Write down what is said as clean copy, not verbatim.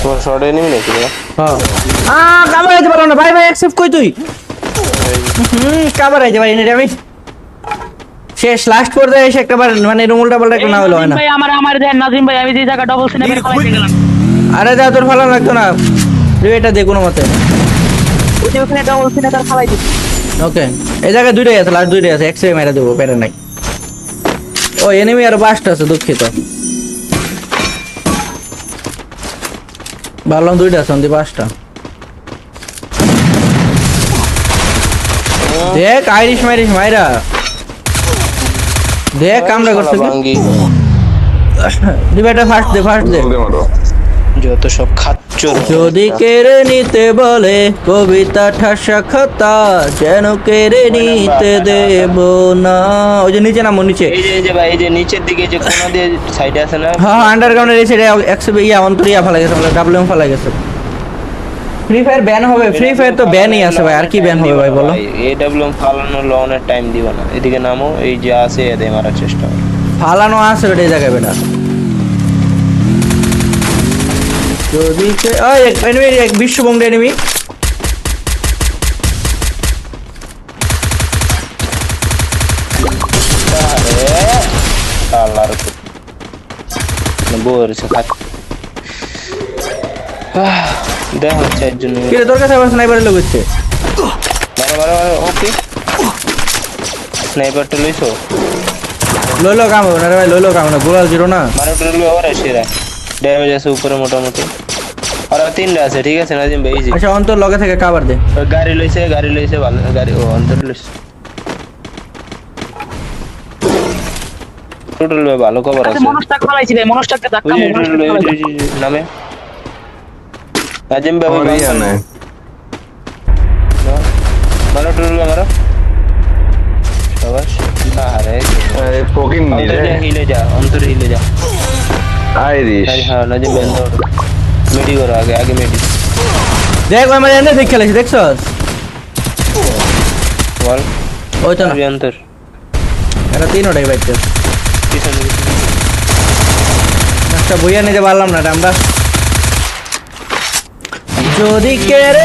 তোমার short enemy নাকি না? হ্যাঁ কাবার আইতে পারো না ভাই ভাই অ্যাকসেপ্ট কই তুই কাবার আইতে পারি না রে আমি শেষ লাস্ট পর্যায়ে এসে একবার মানে রুমুলটা বলটা একটু না হলো হয় না ভাই আমার দেন নাজিম ভাই আমি যে জায়গা ডবল সিনেমার খাওয়াইতে গেলাম আরে যা তোর ভালো লাগতো না তুই এটা দে কোনো মতে ওই যে ওখানে ডবল সিনেমার খাওয়াইতে ওকে এই জায়গায় দুইটাই আছে লাস্ট দুইটাই আছে এক্সরে মেরে দেবো পেরে নাই ও এনিমি আর বাস্ট আছে দুঃখিত ভাবলাম দুইটা আছে অন্তি পাঁচটা দেখ আইরিশ মাইরিশ মাইরা দেখ কামড়া করছে কি? ভাঙ্গি দিবে এটা ফার্স্ট দে যত সব খাচ্চর যদি কেড়ে নিতে বলে কবিতা ঠাসা খাতা যেন কেড়ে নিতে দেব না ওই যে নিচে নামো নিচে এই যে ভাই এই যে নিচের দিকে যে কোণা দিয়ে সাইডে আছে না হ্যাঁ আন্ডারগ্রাউন্ডের এই সাইডে অন্তরিয়া ফেলা গেছে মানে ডাব্লিউএম ফেলা গেছে ফ্রি ফায়ার ব্যান হবে ফ্রি ফায়ার তো ব্যানই আছে ভাই আর কি ব্যান হবে ভাই বলো এডব্লিউএম ফালানো লনের টাইম দিবা না এদিকে নামো এই যে আছে এদের মারার চেষ্টা করো ফালানো আছে বেটা এই জায়গায় বেটা যদি ওই এনিমি এক বিশ্ববঙ্গ এনিমি আল্লাহর বোর সে খাট দেখ হচ্ছে এর জন্য কি রে তোর কাছে আবার স্নাইপারের লোক হচ্ছে মারো ওকে স্নাইপারটা লইছো লইলো কাম হবে না রে ভাই লইলো কাম না গোলাল জিরো না মারো টুরলো আবার এসে রে ড্যামেজ আছে উপরে মোটামুটি আর তিনটা আছে ঠিক আছে নাজিম ভাই ইজি আচ্ছা অন্তর লগে থেকে কাভার দে গাড়ি লইছে ভালো গাড়ি ও অন্তর লইছে টোটাল ভালো কভার আছে মনস্টাক খাওয়াইছি ভাই মনস্টাকটা ধাক্কা নামে নাজিম ভাই মারো টুরলো মারো সবাস আরে আরে পোকিং নি রে হিলে যা অন্তর হিলে যা আইরিশ হ্যাঁ নাজিম ভাই মেডি করো আগে মেডি দেখ ওই মানে এনে দেখ খেলেছি দেখছস বল ওই তো না অন্তর এটা তিন ওটাই বাইতে পিছনে একটা বইয়া নিতে পারলাম না রে আমরা যদি কেড়ে